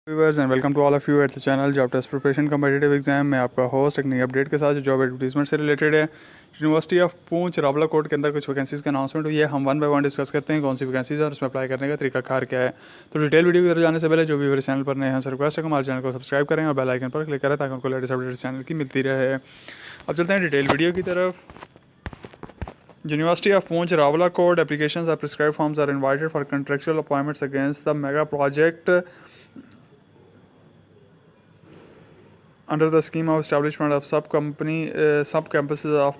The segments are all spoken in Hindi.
Viewers and welcome to all of you at the channel job test preparation competitive exam में आपका होस्ट एक नई अपडेट के साथ जो जॉब एडवर्टीजमेंट से रिलेटेड है। यूनिवर्सिटी ऑफ पूंछ रावलाकोट के अंदर कुछ वैकेंसीज का अनाउंसमेंट हुई है। हम वन बाय वन डिस्कस करते हैं कौन सी वैकेंसीज है और उसमें अप्लाई करने का तरीकाकार क्या है। तो डिटेल वीडियो की तरफ जाने से पहले जो व्यूअर चैनल पर नए हैं रिक्वेस्ट है हमारे चैनल को सब्सक्राइब करें और बेल आइकन पर क्लिक करें ताकि उनको लेटेस्ट अपडेट चैनल की मिलती रहे। अब चलते हैं डिटेल वीडियो की तरफ। University of Poonch Rawalakot applications are prescribed forms are invited for contractual appointments against the mega project under the scheme of establishment of sub campuses of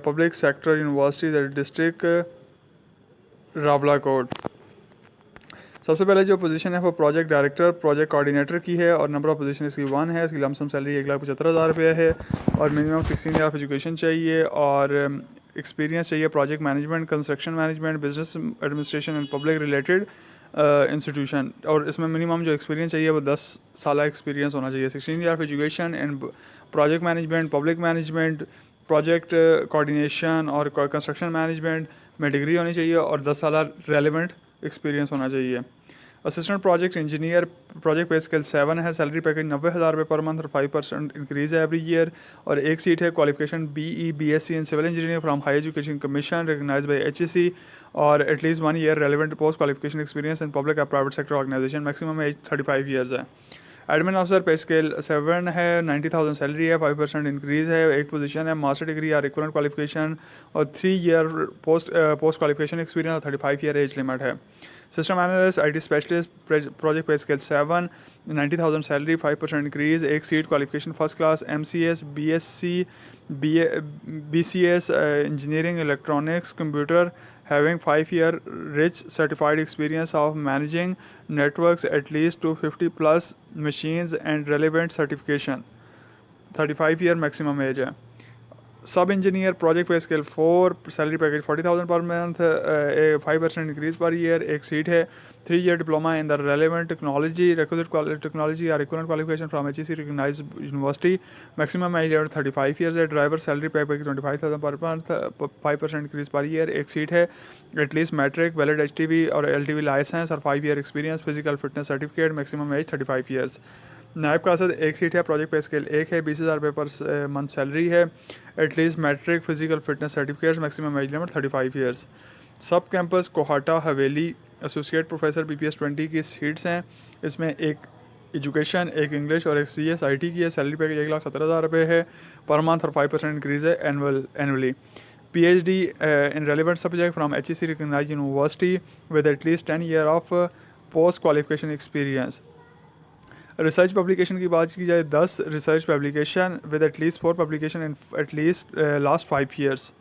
public sector universities at district Rawalakot। सबसे पहले जो पोजीशन है वो प्रोजेक्ट डायरेक्टर प्रोजेक्ट कोऑर्डिनेटर की है और नंबर ऑफ पोजीशन इसकी 1 है। इसकी लमसम सैलरी 1,75,000 रुपये है और मिनिमम 16 ईयर ऑफ एजुकेशन चाहिए और एक्सपीरियंस चाहिए project management, construction management, business administration and public related institution. और इसमें मिनिमम जो एक्सपीरियंस चाहिए वो 10 साल एक्सपीरियंस होना चाहिए। 16 year of education and project management, public management, project coordination और कंस्ट्रक्शन मैनेजमेंट में डिग्री होनी चाहिए और 10 साल रेलिवेंट एक्सपीरियंस होना चाहिए। Assistant project engineer project pay scale 7 है। सैलरी पैकेज 90,000 रुपये पर मंथ और 5% इंक्रीज़ है एवरी ईयर और एक सीट है। Qualification BE BSc in civil engineering from high education commission recognize by HEC और at least 1 year relevant post qualification experience in public या private sector organization. Maximum age 35 years है। एडमिन ऑफिसर पे स्केल 7 है। 90,000 सैलरी है। 5% इंक्रीज़ है। एक पोजीशन है। मास्टर डिग्री और इक्वलेंट क्वालिफिकेशन और 3 ईयर पोस्ट क्वालिफिकेशन एक्सपीरियंस और 35 ईयर एज लिमिट है। System analyst IT specialist project pay scale 7, 90,000 salary, 5% increase, एक seat, qualification first class, MCS BSc BCS engineering electronics computer having 5-year rich certified experience of managing networks at least 250 plus machines and relevant certification। 35 year maximum age है। Sub engineer project pay scale 4, salary package 40,000 per month, 5% increase per year, एक सीट है। 3 year diploma in the relevant technology requisite technology और equivalent qualification from HEC recognize university. Maximum age 35 years है। Driver salary package 25,000 per month, 5% increase per year, एक सीट है। एटलीस्ट मैट्रिक वैलिड HTV और LTV लाइसेंस और 5 year experience, physical fitness certificate. Maximum age 35 years. नायब कासद एक सीट है। प्रोजेक्ट पे स्केल 1 है। 20,000 रुपये पर मंथ सैलरी है। At least matric physical fitness certificates. Maximum age limit 35 years. सब campus Kahuta Haveli associate professor BPS 20 की सीट्स हैं। इसमें एक एजुकेशन, एक इंग्लिश और एक CS IT की है। सैलरी पैकेज 1,17,000 रुपये है पर मंथ और 5% इंक्रीज़ है annually. PhD in relevant subject from HEC recognized university with at least 10 year of post qualification experience। Research publication की बात की जाए 10 research publication with at least 4 publication in at least last 5 years.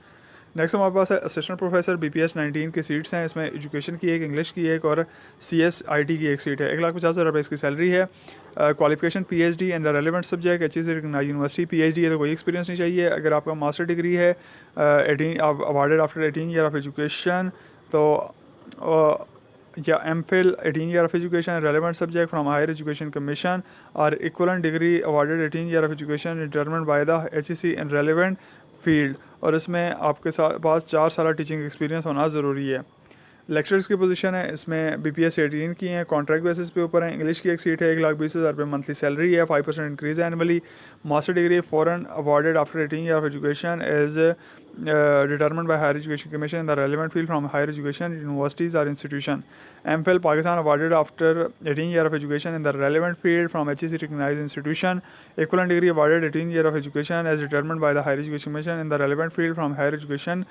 Next हमारे पास है असिस्टेंट प्रोफेसर BPS 19 की सीट्स हैं। इसमें एजुकेशन की एक, इंग्लिश की एक और CS IT की एक सीट है। 1,50,000 रुपये इसकी सैलरी है। Qualification PhD in the relevant subject HEC recognised university. PhD है तो कोई एक्सपीरियंस नहीं चाहिए। अगर आपका मास्टर डिग्री है 18 awarded after 18 year of education तो या MPhil 18 year of education relevant subject from higher education commission और equivalent degree awarded 18 year of education determined by the HEC in relevant field और इसमें आपके पास 4 साल टीचिंग एक्सपीरियंस होना ज़रूरी है। लेक्चर्स की पोजीशन है। इसमें BPS 18 की हैं। कॉन्ट्रैक्ट बेसिस पे ऊपर है। इंग्लिश की एक सीट है। 1,20,000 रुपये मंथली सैलरी है। 5% इंक्रीज है annually. Master degree foreign awarded after 18 year of education as determined by higher education commission in the relevant field from higher education universities or institution। MPhil Pakistan awarded after 18 year of education in the relevant field from HEC recognized institution। Equivalent degree awarded 18 year of education as determined by the higher education commission in the relevant field from higher education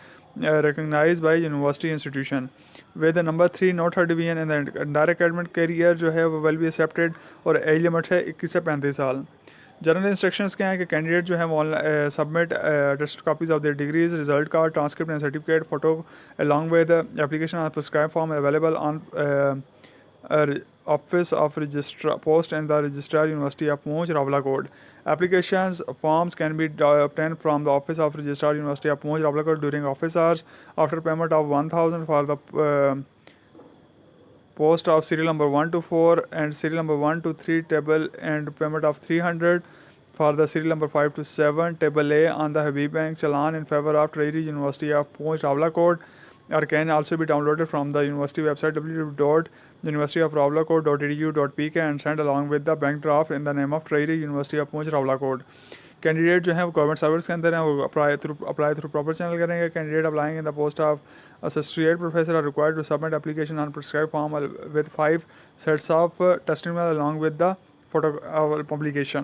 recognized by university institution। with the number 3 no third division in the direct academic career जो है वो will be accepted और एज लिमिट है 21 से 35 साल। जनरल इंस्ट्रक्शंस क्या हैं कि कैंडिडेट जो है वो submit test copies of their degrees, result card, transcript and certificate, photo along with application on prescribe form available on office of registrar post and the registrar university of Poonch Rawalakot. Applications forms can be obtained from the office of registrar University of Poonch Rawalakot during office hours after payment of 1,000 for the post of serial number 1 to 4 and serial number 1 to 3 table and payment of 300 for the serial number 5 to 7 table A on the Habib Bank Challan in favor of Treasury University of Poonch Rawalakot or can also be downloaded from the university website www University of Rawlakot.edu.pk and sent along with the bank draft in the name of Treasury University of Poonch Rawlakot. Candidate जो है वो गवर्नमेंट सर्विस के अंदर हैं, वो अप्लाई थ्रू प्रॉपर चैनल करेंगे. Candidate applying in the post of associate professor are required to submit application on prescribed form with 5 sets of testimonial along with the photo publication.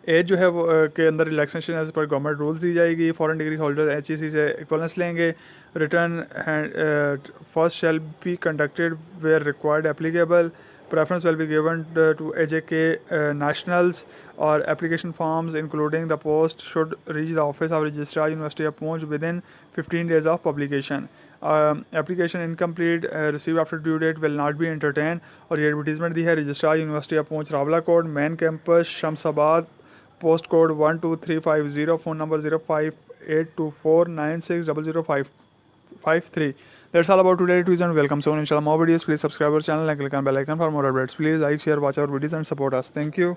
Age जो है वो के अंदर रिलैक्सेशन एज पर गवर्नमेंट रूल्स दी जाएगी. फॉरेन डिग्री होल्डर HEC से इक्वलेंस लेंगे. Return first shall be conducted where required applicable. Preference will be given to AJK nationals, or application forms including the post should reach the office of Registrar University of Poonch within 15 days of publication. Application incomplete received after due date will not be entertained. और ये एडवर्टीजमेंट दी है registrar university of Poonch Rawalakot, main campus Shamsabad, post code 12350, phone number 058249600553. That's all about today's tweets and welcome soon. Inshallah, more videos. Please subscribe our channel and click on bell icon for more updates. Please like, share, watch our videos and support us. Thank you.